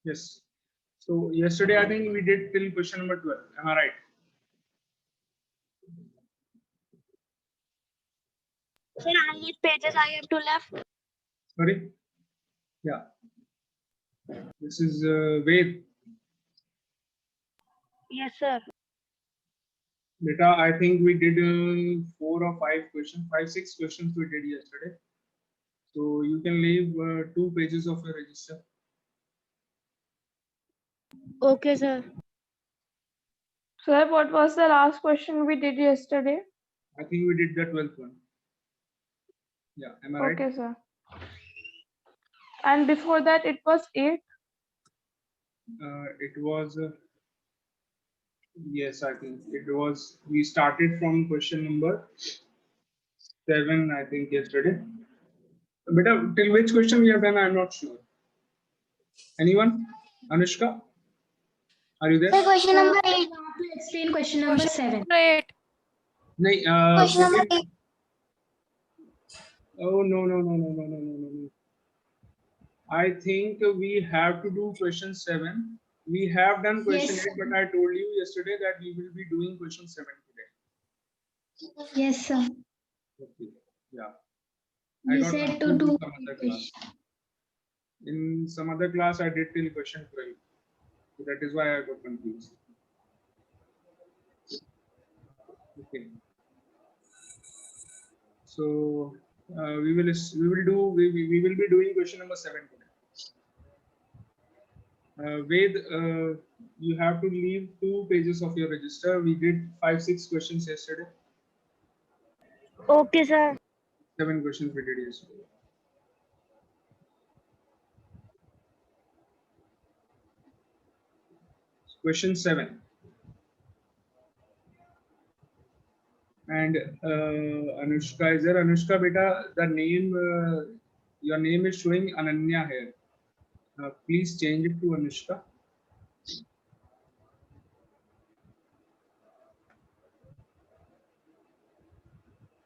Yes. So yesterday I think we did till question number 12. Am I right? Sir, how many pages I have to left? Sorry. Yeah. This is Ved. Yes, sir. Beta, I think we did 4 or 5 questions, 5, 6 questions we did yesterday. So you can leave 2 pages of your register. Okay, sir. Sir, what was the last question we did yesterday? I think we did the 12th one. Yeah, am I right? Okay, sir. And before that, it was 8. It was, yes, I think it was, we started from question number 7, I think, yesterday. Beta, till which question we have done, I'm not sure. Anyone? Anushka? Are you there? Sir, question number 8. To explain question number 7. Great. Nahi, Question number 8. oh, no. I think we have to do question 7. We have done question Yes. 8, but I told you yesterday that we will be doing question 7 today. Yes, sir. Okay. Yeah. You got said to confused do in some other class. In some other class, I did till question 12. So that is why I got confused. Okay. So we will be doing question number 7 today. Ved, you have to leave 2 pages of your register. We did 5, 6 questions yesterday. Okay, sir. 7 questions we did yesterday. Question 7. And Anushka is there. Anushka, beta, the name, your name is showing Ananya here. Please change it to Anushka.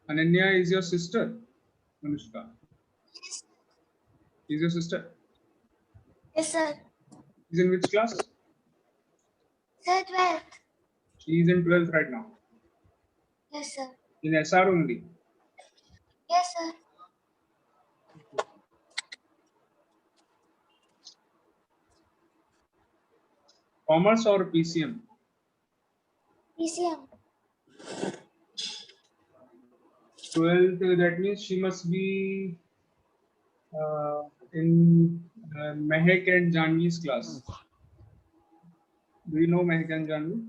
Ananya is your sister, Anushka. Is your sister? Yes, sir. She's in which class? Sir, 12th. She is in 12th right now. Yes, sir. In SR only. Yes, sir. Commerce or PCM? PCM. 12th, that means she must be in Mehek and Janvi's class. Do you know Mehek and Janvi?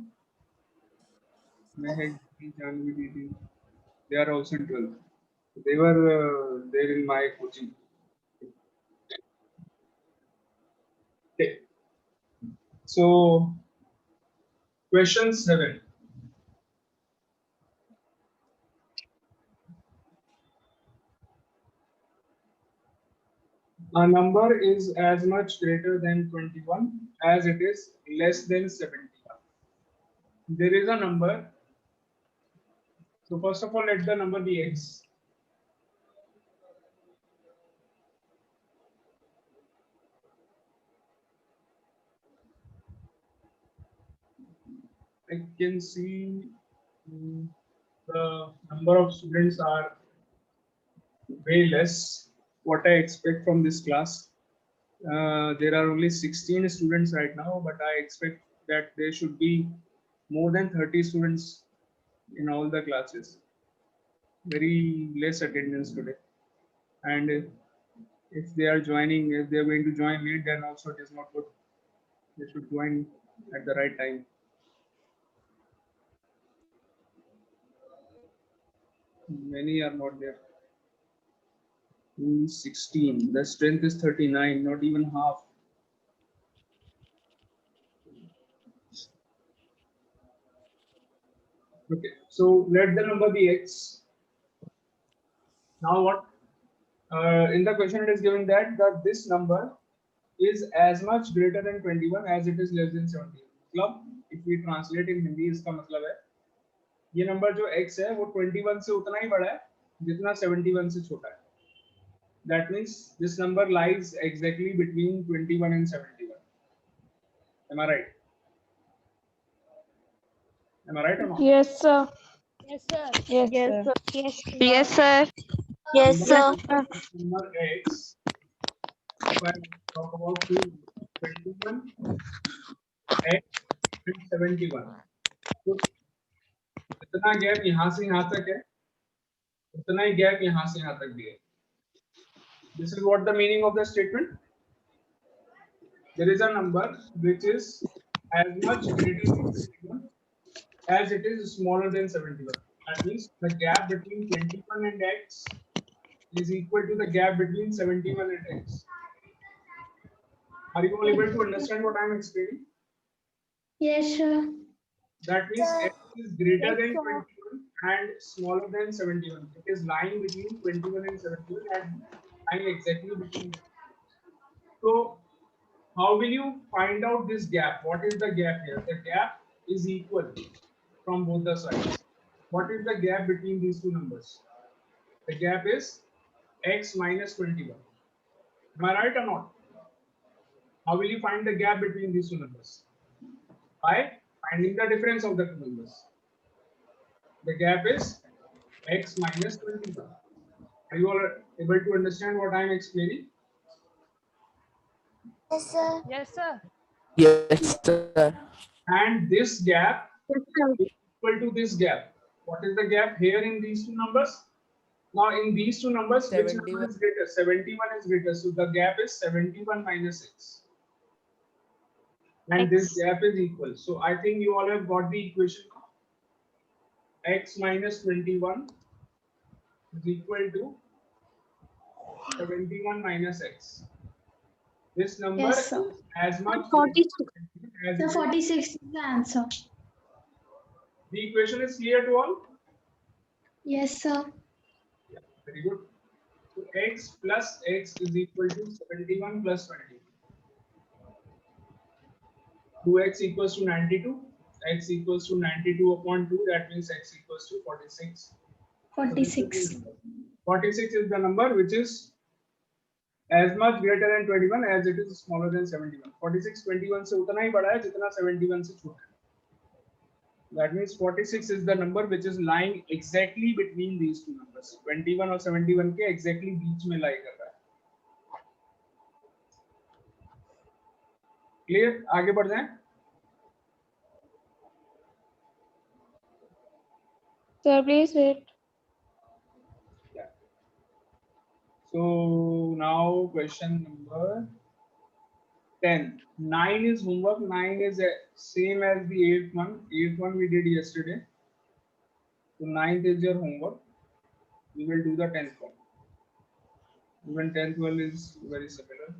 Mehek, Janvi, Didi. They are also in 12th. They were there in my coaching. Okay. So, question 7. A number is as much greater than 21 as it is less than 70. There is a number. So first of all, let the number be x. I can see the number of students are way less what I expect from this class. There are only 16 students right now, but I expect that there should be more than 30 students in all the classes. Very less attendance today. And if they are joining, if they are going to join late, then also it is not good. They should join at the right time. Many are not there. 16. The strength is 39, not even half. Okay, so let the number be x. Now what? In the question it is given that this number is as much greater than 21 as it is less than 70. मतलब if we translate in Hindi इसका मतलब है ये number जो x है वो 21 से उतना ही बड़ा है जितना 71 से छोटा है. That means this number lies exactly between 21 and 71. Am I right? Am I right or not? Yes, sir. Yes, sir. Yes, Yes, sir. sir. Yes, Yes, sir. Yes, Number sir. number x, if I talk about two, 21 x and 71. तो इतना gap यहाँ से यहाँ तक है, उतना ही gap यहाँ से यहाँ तक भी है. This is what the meaning of the statement. There is a number which is as much greater than 21 as it is smaller than 71. That means the gap between 21 and x is equal to the gap between 71 and x. Are you all able to understand what I am explaining? Yes, sir. That means Sir. x is greater Yes, than sir. 21 and smaller than 71. It is lying between 21 and 71 and lying exactly between them. So, how will you find out this gap? What is the gap here? The gap is equal from both the sides. What is the gap between these two numbers? The gap is x minus 21. Am I right or not? How will you find the gap between these two numbers? By finding the difference of the two numbers. The gap is x minus 21. Are you all able to understand what I am explaining? Yes, sir. Yes, sir. Yes, sir. And this gap Yes, sir. is equal to this gap. What is the gap here in these two numbers? Now in these two numbers, which number 71. is greater? 71 is greater. So the gap is 71 minus x. And this X. gap is equal. So I think you all have got the equation now. X minus 21 is equal to 71 minus x. This number Yes, sir. is as much 46. as The it is. 46 is the answer. The equation is clear to all? Yes, sir. Yeah, very good. So x plus x is equal to 71 plus 20. 2x equals to 92. X equals to 92 upon 2. That means x equals to 46. So this is 46. the number. 46 is the number which is as much greater than 21 as it is smaller than 71. 46 21 से उतना ही बड़ा है जितना 71 से छोटा है. That means 46 is the number which is lying exactly between these two numbers. 21 और 71 के exactly बीच में lie कर रहा है. Clear? आगे बढ़ जाएं. Sir, please wait. Yeah. So now question number 10. 9 is homework. 9 is same as the 8th one. 8th one we did yesterday. So 9th is your homework. We will do the 10th one. Even 10th one is very similar.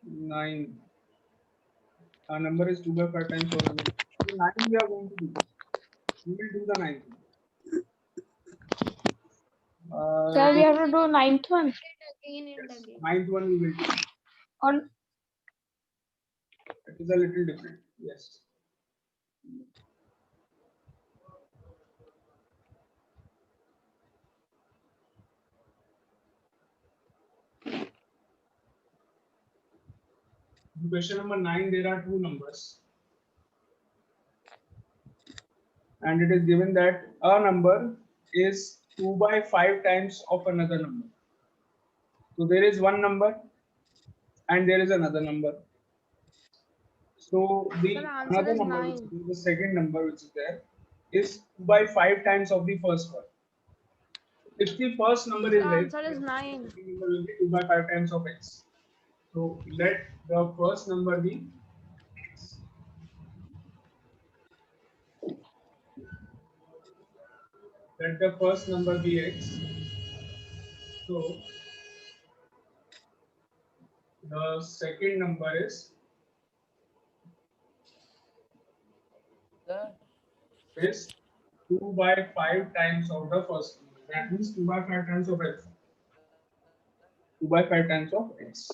Nine. Our number is 2 by 5 times 4. So 9 we are going to do. We will do the 9th. Sir, we have to do ninth one. Again and Yes, again. 9th one we will do. On It is a little different. Yes. In question number 9, there are two numbers. And it is given that a number is 2 by 5 times of another number. So there is one number and there is another number. So the the answer another is number, 9. which is the second number which is there, is 2 by 5 times of the first one. If the first number The is x, answer is then 9. the second number will be 2 by 5 times of x. So let the first number be x. Let the first number be x. So the second number is Sir. 2 by 5 times of the first number. That means 2 by 5 times of x. 2 by 5 times of x.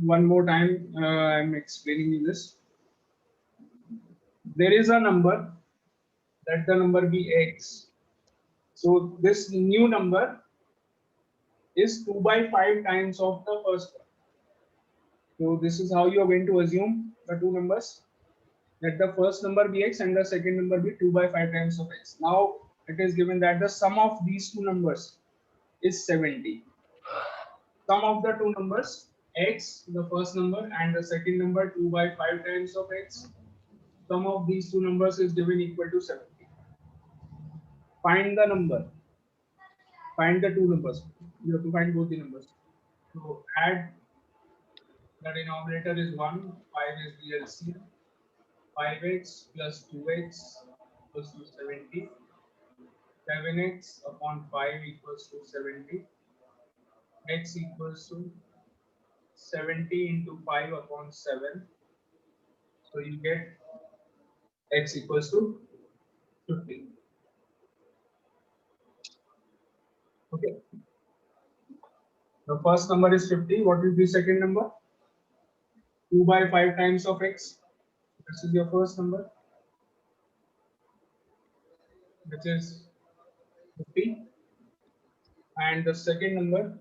One more time, I'm explaining you this. there is a number, let the number be x. So this new number is 2 by 5 times of the first one. So this is how you are going to assume the two numbers. Let the first number be x and the second number be 2 by 5 times of x. Now it is given that the sum of these two numbers is 70. Sum of the two numbers, x, the first number, and the second number, 2 by 5 times of x. Sum of these two numbers is given equal to 70. Find the number. Find the two numbers. You have to find both the numbers. So add, the denominator is 1, 5 is the LCM. 5x plus 2x equals to 70. 7x upon 5 equals to 70. X equals to 70 into 5 upon 7. So you get x equals to 50. Okay. The first number is 50. What is the second number? 2 by 5 times of x. This is your first number, which is 50. And the second number,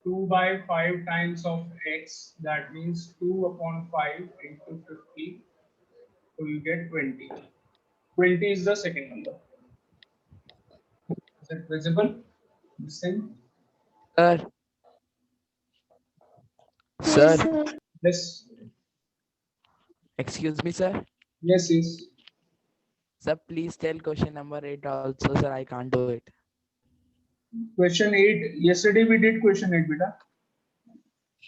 2 by 5 times of x. That means 2 upon 5 into 50. So you get 20. 20 is the second number. Is it visible? Listen. Sir. Yes, Sir. sir. Yes. Excuse me, sir. Yes, yes. Sir, please tell question number 8 also, sir. I can't do it. Question 8. Yesterday we did question 8, beta.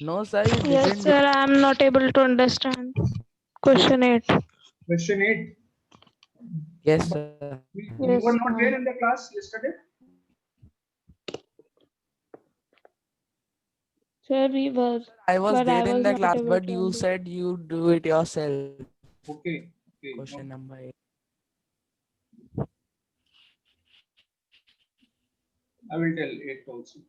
No, sir, you Yes, didn't. sir. I am not able to understand. Question 8. Question 8. Yes, sir. You Yes, were not sir. there in the class yesterday? Sir, we were. I was But I there in was the not class, able but to you understand. said you do it yourself. Okay. Okay. Question number 8. I will tell 8 also.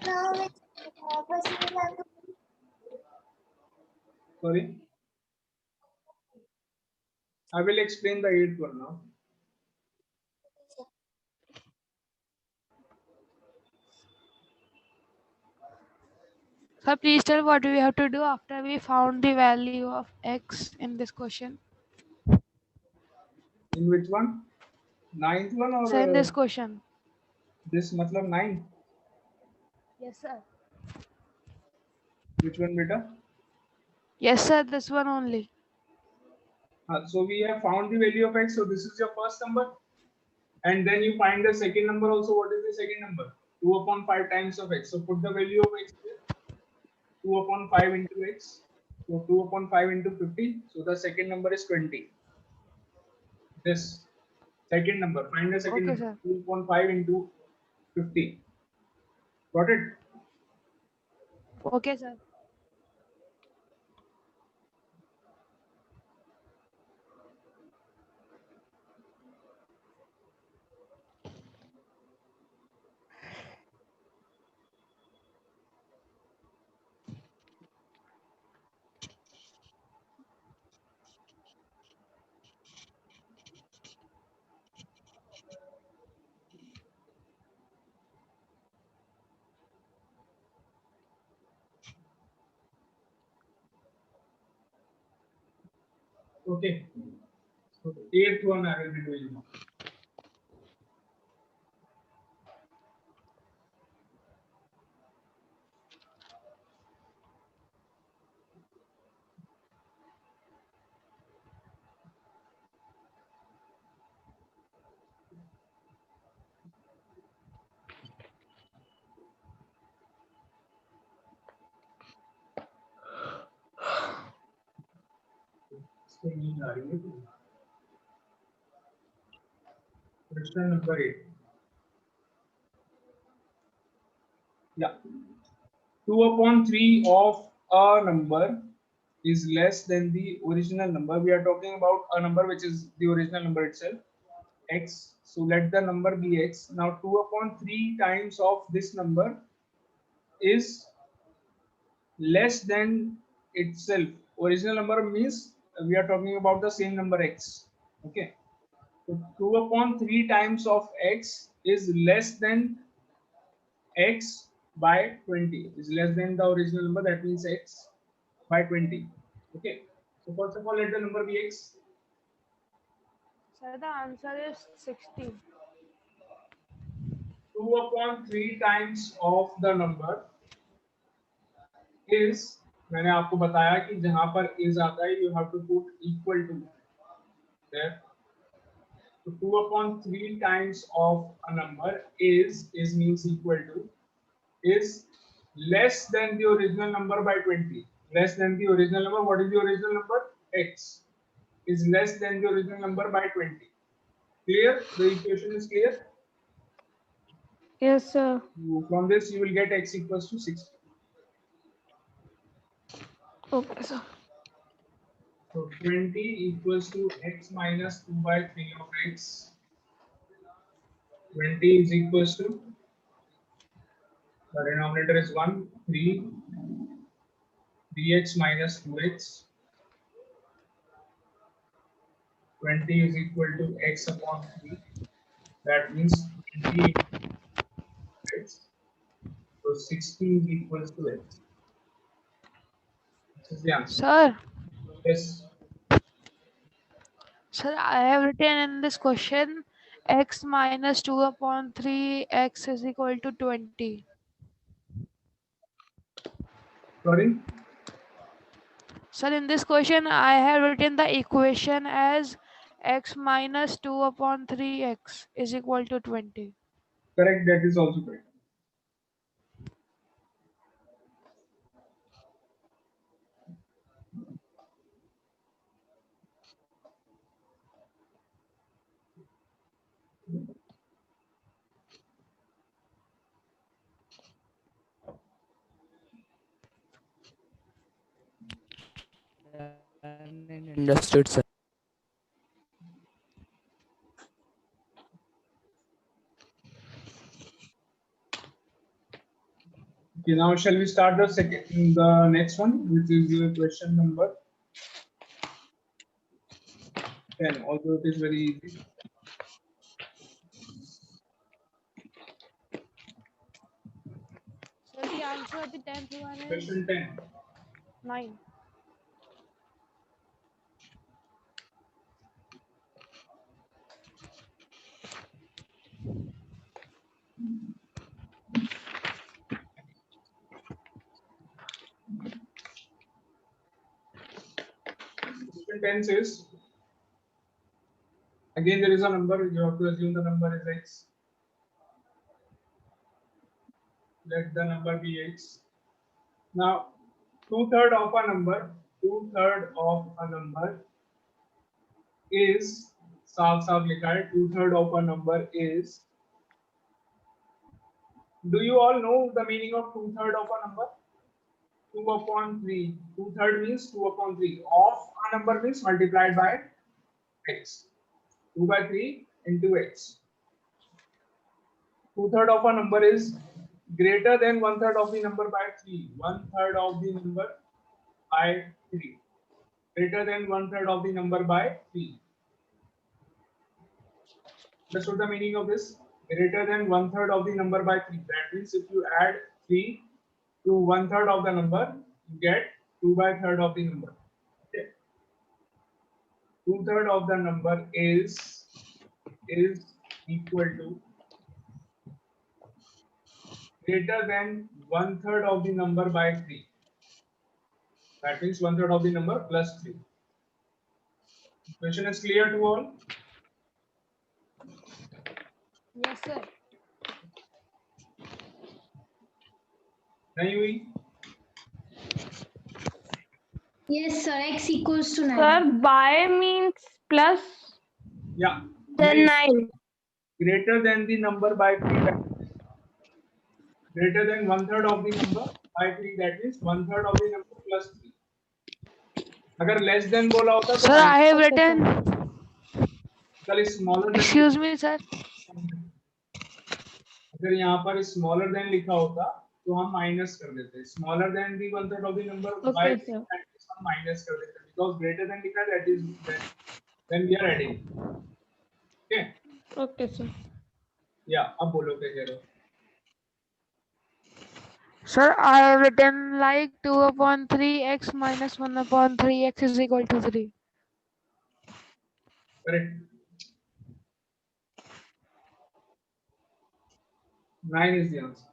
Now it's first you will have to Sorry. I will explain the 8th one now. Sir, please tell what we have to do after we found the value of x in this question. In which one? 9th one or So in this question. this matlab 9? Yes, sir. Which one, beta? Yes, sir. This one only. So we have found the value of x. So this is your first number. And then you find the second number also. What is the second number? 2 upon 5 times of x. So put the value of x here. 2 upon 5 into x. So 2 upon 5 into 50. So the second number is 20. This second number. Find the second Okay, number. sir. 2 upon 5 into 50. Got it? Okay, sir. Okay. So 8th one I will be doing now. Question number 8. Yeah. 2/3 of a number is less than the original number. We are talking about a number which is the original number itself, x. So let the number be x. Now 2/3 times of this number is less than itself. Original number means we are talking about the same number x. Okay. So 2/3 times of x is less than x by 20, is less than the original number, that means x by 20. Okay, so first of all let the number be x. Sir, the answer is 60. 2/3 times of the number is, मैंने आपको बताया कि जहां पर is आता है you have to put equal to there. So 2/3 times of a number is means equal to, is less than the original number by 20. Less than the original number. What is the original number? X is less than the original number by 20. Clear? The equation is clear. Yes, sir. From this you will get x equals to 60. Okay, sir. So 20 equals to x minus 2/3 of x. 20 is equals to, the denominator is 1, 3 dx minus 2x. 20 is equal to x upon 3. That means 20 x. So 60 is equals to x. This is the answer. Sir, Yes. sir, I have written in this question x minus 2/3 x is equal to 20. Sorry. Sir, in this question, I have written the equation as x minus 2/3 x is equal to 20. Correct. That is also correct. Understood, sir. Okay, now shall we start the next one, which is your question number 10, although it is very easy. So the answer of the 10th one is Question 10. 9. Question 10 says, again there is a number, you have to assume the number is x. Let the number be x. Now, 2/3 of a number, 2/3 of a number is, साफ साफ लिखा है, 2/3 of a number is, do you all know the meaning of 2/3 of a number? 2/3. 2/3 means 2/3. Of a number means multiplied by x. 2/3 into x. 2/3 of a number is greater than 1/3 of the number by 3. 1/3 of the number by 3. Greater than 1/3 of the number by 3. Understood the meaning of this? Greater than 1/3 of the number by 3. That means if you add 3 to 1/3 of the number, you get 2/3 of the number. Okay. 2/3 of the number is equal to greater than 1/3 of the number by 3. That means 1/3 of the number plus 3. Question is clear to all? Yes, sir. नहीं हुई? Yes, sir. X equals to 9. Sir, by means plus Yeah. then 9. Greater than the number by 3, greater than 1/3 of the number by 3, that is 1/3 of the number plus 3. अगर less than बोला होता तो Sir, I have Okay, written. कल smaller than Excuse me, sir. अगर यहाँ पर smaller than लिखा होता तो हम माइनस कर देते. Smaller than the 1/3 of the number by Okay, 3, sir. that is हम माइनस कर देते because greater than लिखा है, that is then we are adding. Okay. Okay, sir. Yeah. अब बोलो क्या कह रहे हो? Sir, I have written like 2 upon 3x minus 1 upon 3x is equal to 3. Correct. 9 is the answer.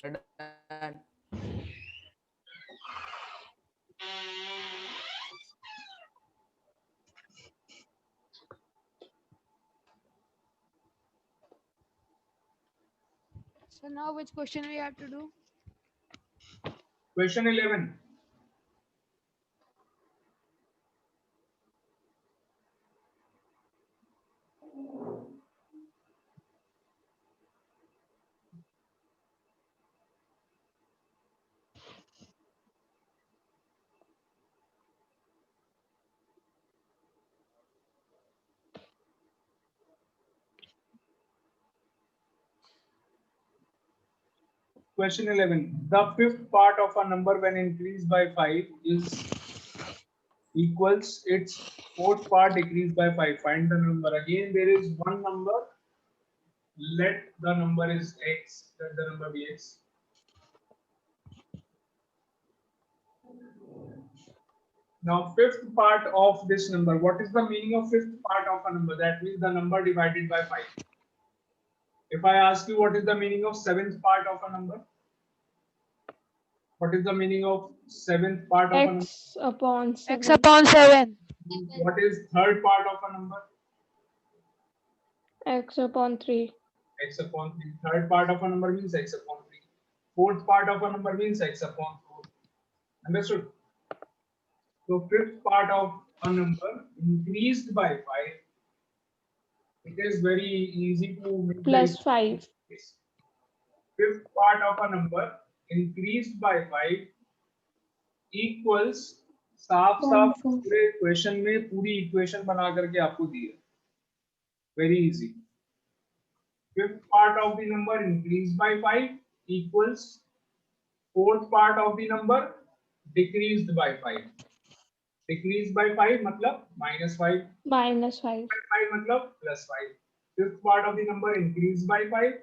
Done. So now which question we have to do? Question 11. Question 11. The fifth part of a number when increased by 5 is equals its fourth part decreased by 5. Find the number. Again, there is one number. Let the number is x. Let the number be x. Now, fifth part of this number. What is the meaning of fifth part of a number? That means the number divided by 5. If I ask you what is the meaning of seventh part of a number? What is the meaning of seventh part of a number? X upon X 7. upon 7. What is third part of a number? X upon 3. X upon 3. Third part of a number means x upon 3. Fourth part of a number means x upon 4. Understood? So fifth part of a number increased by 5. It is very easy to make the Plus 5. fifth part of a number increased by 5 equals साफ साफ पूरे equation में पूरी equation बना करके आपको दी है. Very easy. Fifth part of the number increased by 5 equals fourth part of the number decreased by 5. Decreased by 5 मतलब -5. Minus 5. 5 मतलब +5. Fifth part of the number increased by 5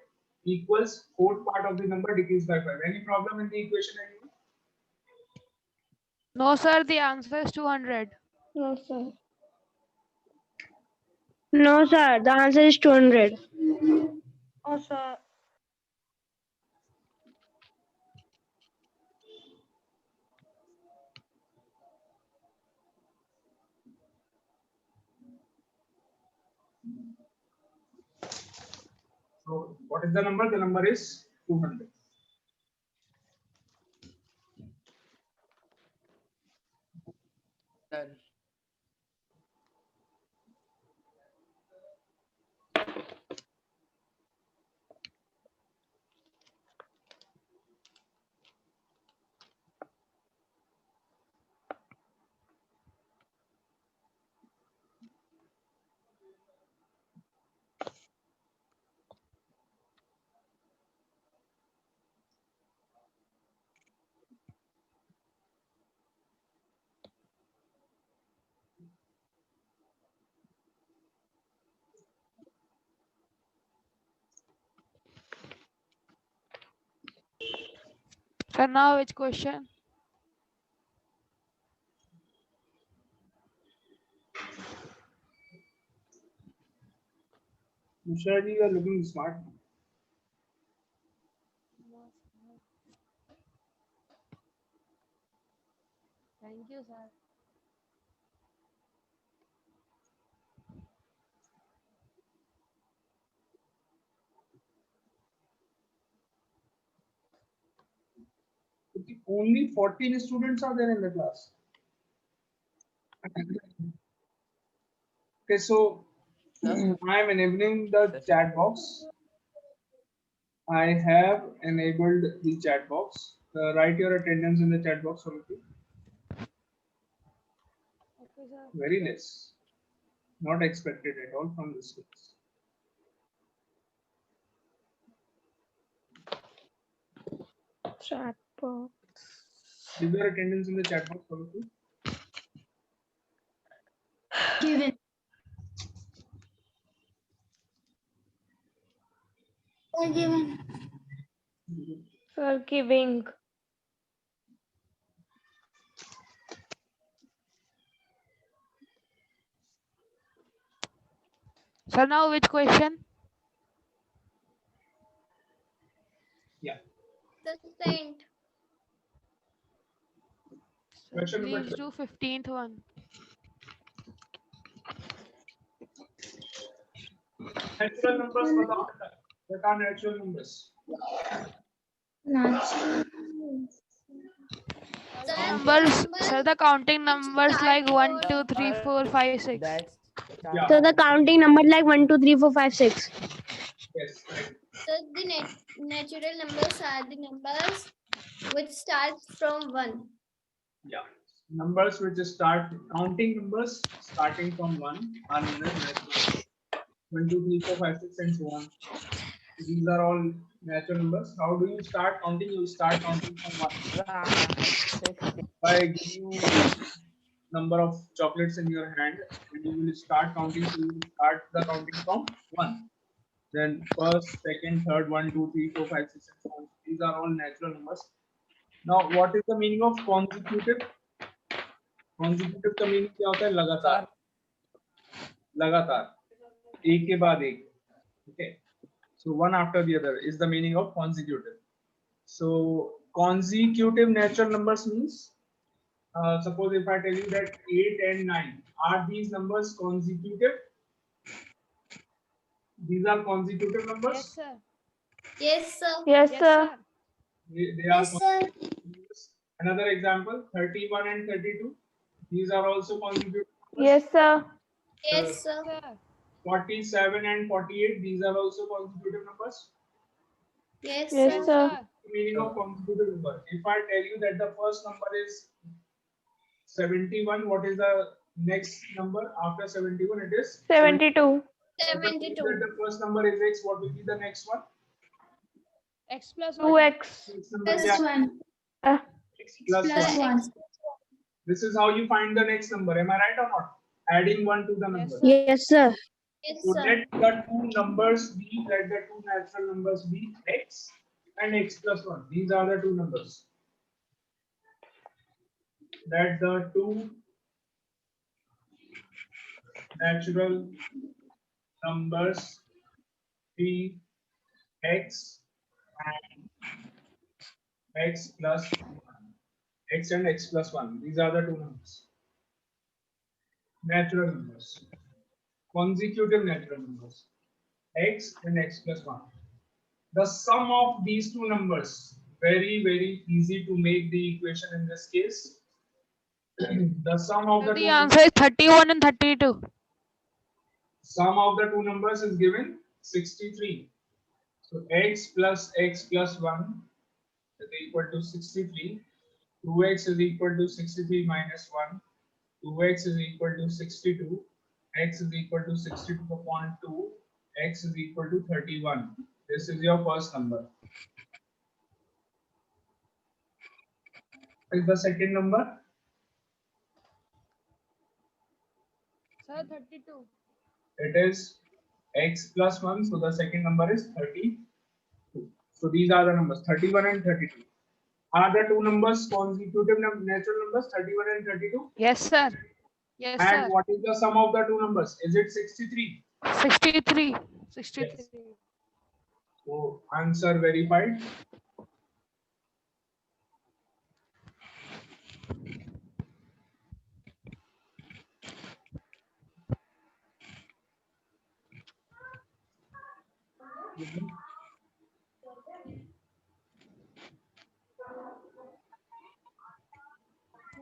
equals fourth part of the number decreased by 5. Any problem in the equation? Anyone? No, sir, the answer is 200. No, sir. No, sir. The answer is 200. Oh, sir. So what is the number? The number is 200. Done. So now which question? Tushar ji, you are looking smart. Thank you, sir. Okay, only 14 students are there in the class. Okay, so I am enabling the chat box. I have enabled the chat box. Write your attendance in the chat box already. Okay, sir. Very less. Not expected at all from this class. Chat box. Give your attendance in the chat box already. Given. Given. Sir, giving. So now which question? Yeah. Sustained. Question number Please 12. do 15th one. Natural numbers बताओ बेटा. What are natural numbers? Natural. Numbers, sir, the counting numbers like 1, 2, 3, 4, 5, 6. That's Yeah. So the counting number like 1, 2, 3, 4, 5, 6. Yes. Right. So the natural numbers are the numbers which start from 1. Yeah. Numbers which start counting numbers starting from 1 are known as natural numbers. 1, 2, 3, 4, 5, 6, and so on. These are all natural numbers. How do you start counting? You start counting from 1. If I give you number of chocolates in your hand and you will start counting, so you will start the counting from 1. Then first, second, third, 1, 2, 3, 4, 5, 6, and so on. These are all natural numbers. Now, what is the meaning of consecutive? Consecutive का meaning क्या होता है? लगातार. लगातार. एक के बाद एक. Okay. So one after the other is the meaning of consecutive. So consecutive natural numbers means, suppose if I tell you that 8 and 9, are these numbers consecutive? These are consecutive numbers. Yes, sir. Yes, sir. Yes, Yes, sir. sir. They are Yes, sir. consecutive numbers. Another example, 31 and 32. These are also consecutive numbers. Yes, sir. Yes, sir. Sir. 47 and 48. These are also consecutive numbers. Yes, Yes, sir. sir. Meaning of consecutive number. If I tell you that the first number is 71, what is the next number after 71? It is 72. If I tell you 72. that the first number is x, what will be the next one? X plus 1. 2x. Next number Plus क्या? 1. X plus Plus 1. 1. This is how you find the next number. Am I right or not? Adding 1 to the Yes, number. sir. Yes, sir. Yes, So sir. let the two numbers be, let the two natural numbers be x and x plus 1. These are the two numbers. Let the two natural numbers be x and x plus 1. X and x plus 1. These are the two numbers. Natural numbers. Consecutive natural numbers. X and x plus 1. The sum of these two numbers, very, very easy to make the equation in this case. The sum of Sir, the the two answer is 31 and 32. sum of the two numbers is given 63. So x plus 1 is equal to 63. 2x is equal to 63 minus 1. 2x is equal to 62. X is equal to 62 upon 2. X is equal to 31. This is your first number. Is the second number? Sir, 32. It is x plus 1. So the second number is 32. So these are the numbers 31 and 32. Are the two numbers consecutive natural numbers 31 and 32? Yes, sir. Yes, And sir. what is the sum of the two numbers? Is it 63? 63. 63. Yes. So answer verified.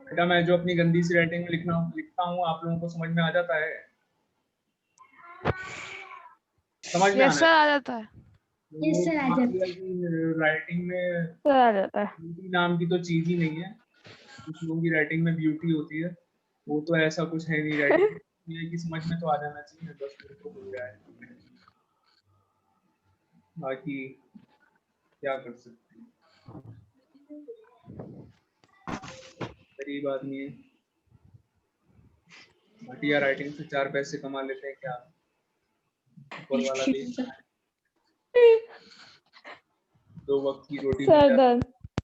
बेटा मैं जो अपनी गंदी सी writing में लिखता हूँ आप लोगों को समझ में आ जाता है? समझ में यस आना सर है? आ जाता है। Yes, sir, आ जाता राइटिंग में सर आ जाता है। ब्यूटी नाम की तो चीज ही नहीं है। कुछ लोगों की राइटिंग में ब्यूटी होती है, वो तो ऐसा कुछ है नहीं राइटिंग। ये कि समझ में तो आ जाना चाहिए, बस मेरे को हो गया है। बाकी क्या कर सकते हैं, गरीब आदमी है, घटिया राइटिंग से 4 पैसे कमा लेते हैं क्या, ऊपर वाला देखता है। 2 वक्त की रोटी मिल सर जाती डन। है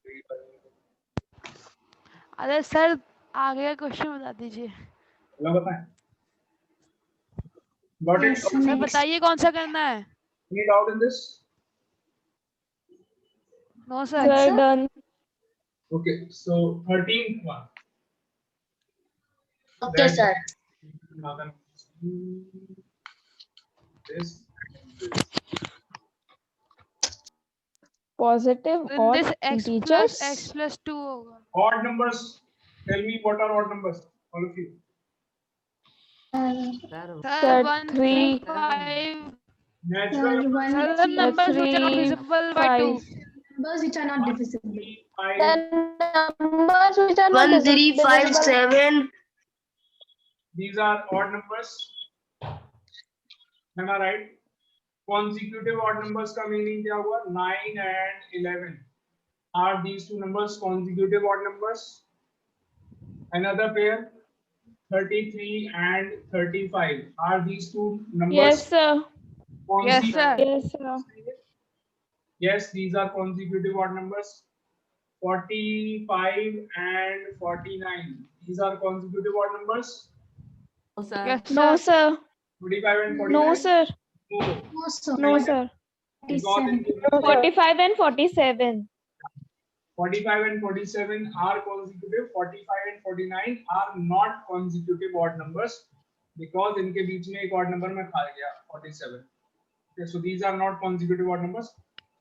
गरीब आदमी को। अरे सर आगे का क्वेश्चन बता दीजिए। अगला बताएं। Got it? Yes, sir. Sir Next. बताइए कौन सा करना है। Any doubt in this? No sir. Sir sir? Done. Okay, so 13th one. Okay, sir. This. Positive in और दिस x इंटीजर्स। plus 2 होगा। Odd numbers. Tell me what are odd numbers, all of you. Sir Sir, 1 3 5 Natural Sir, numbers. 1, sir the numbers which are not 3 divisible by 2 5 numbers which are not divisible. 5. numbers which are not 1, 3, 5, divisible. 7. These are odd numbers. Am I right? Consecutive odd numbers का meaning क्या हुआ? 9 and 11. Are these two numbers consecutive odd numbers? Another pair, 33 and 35. Are these two numbers Yes sir. Yes, sir. Yes sir. Yes, these are consecutive odd numbers. 45 and 49. These are consecutive odd numbers. yes No sir sir. 45 and 49. No sir. No. No, sir. No sir. Because 47. in 45 and 47. 45 and 47 are consecutive. 45 and 49 are not consecutive odd numbers because इनके बीच में एक odd number में खा गया 47. Okay, so these are not consecutive odd numbers.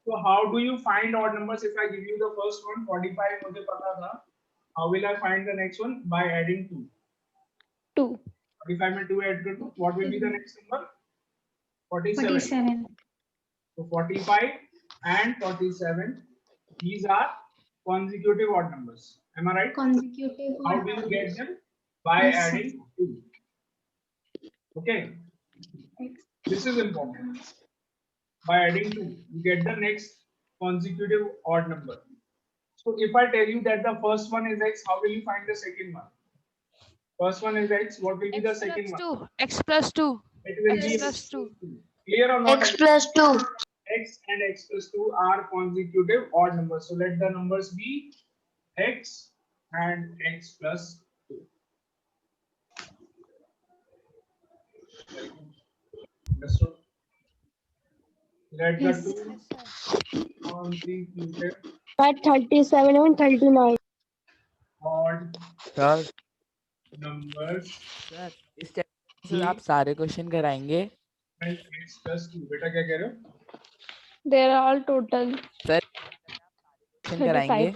So how do you find odd numbers? If I give you the first one, 45 मुझे पता था. How will I find the next one? By adding 2. 2. 45 में 2 add कर दो. What will be the next number? 47. 47. So 45 and 47. These are consecutive odd numbers. Am I right? Consecutive. How odd do you numbers. get them? By Yes, sir. adding 2. Okay. This is important. By adding 2, you get the next consecutive odd number. So if I tell you that the first one is x, how will you find the second one? First one is x. What will be the x second plus one? 2 x plus 2 It will x be plus 2 clear or not? X plus 2. X and x plus 2 are consecutive odd numbers. So let the numbers be x and x plus 2. Understood? Let Yes. the two consecutive At 37 and 39. odd sir numbers sir इस chapter से आप सारे question कराएंगे? and x plus 2. बेटा क्या कह रहे हो? They are all total sir question 35. कराएंगे?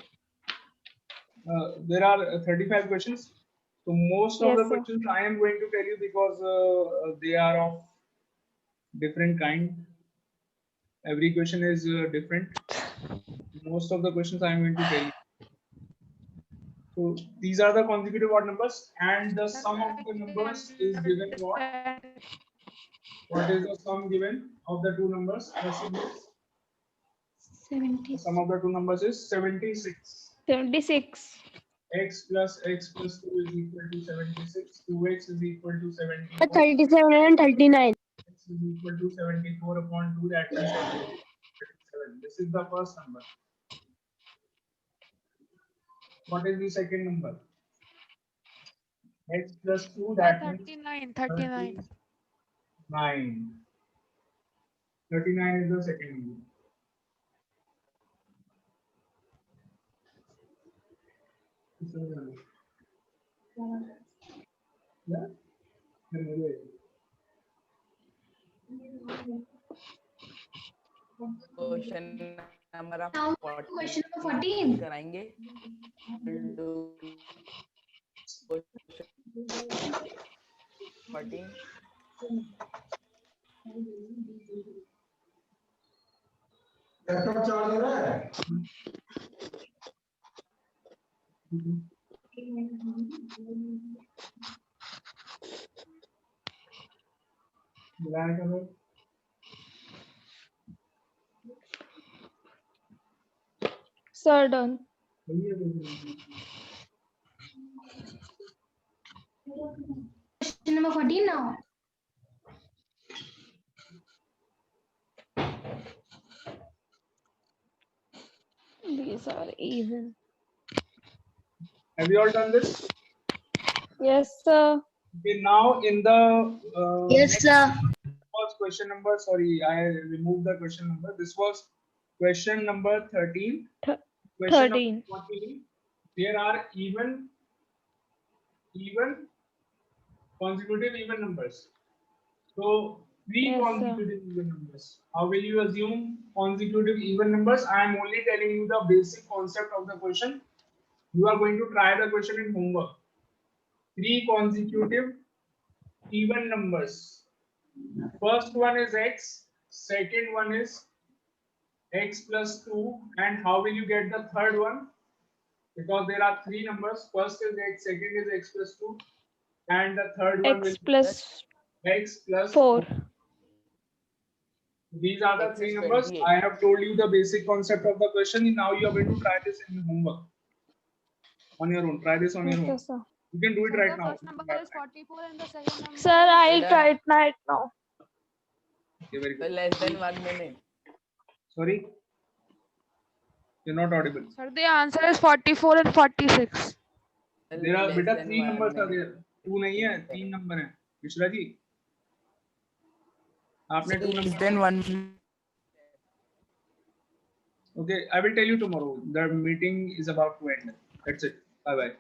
There are 35 questions. So most of Yes, the sir. questions I am going to tell you because they are of different kind. Every question is different. Most of the questions I am going to tell you. So these are the consecutive odd numbers, and the sum of the numbers is given what? What is the sum given of the two numbers? The sum is 70. the sum of the two numbers is 76. 76. X plus 2 is equal to 76. 2x is equal to 74. 37 and 39. X is equal to 74 upon 2. That is 37. This is the first number. What is the second number? X plus 2. That means 39 39 39. 39 is the second number. Yeah? Question number आप Now, 14 question number 14. कराएंगे. We'll do question 14. Laptop charge हो रहा है. Black color. Sir, done. Question number 14 now. These are even. Have you all done this? Yes, sir. Okay, now in the Yes, next sir. was question number. Sorry, I removed the question number. This was question number 13. Th- Question 13. number 14. There are even consecutive even numbers. So three Yes, sir. consecutive even numbers. How will you assume consecutive even numbers? I am only telling you the basic concept of the question. You are going to try the question in homework. Three consecutive even numbers. First one is x, second one is x plus 2, and how will you get the third one? Because there are three numbers. First is x, second is x plus 2, and the third one will X plus be x plus 4. These are the X three is numbers. 28. I have told you the basic concept of the question. Now you are going to try this in homework on your own. Try this on your Okay, own. sir. You can do it So right the now. first number is 44 and the second number Sir, I'll Done. try it right now. Okay, very So good. less than 1 minute. Sorry, you're not audible. Sir, the answer is 44 and 46. There are Less beta than three 1 numbers are minute. there. Two नहीं है, तीन number हैं. विश्रा जी, आपने two Less numbers. than 1 minute. Okay, I will tell you tomorrow. The meeting is about to end. That's it. Bye bye.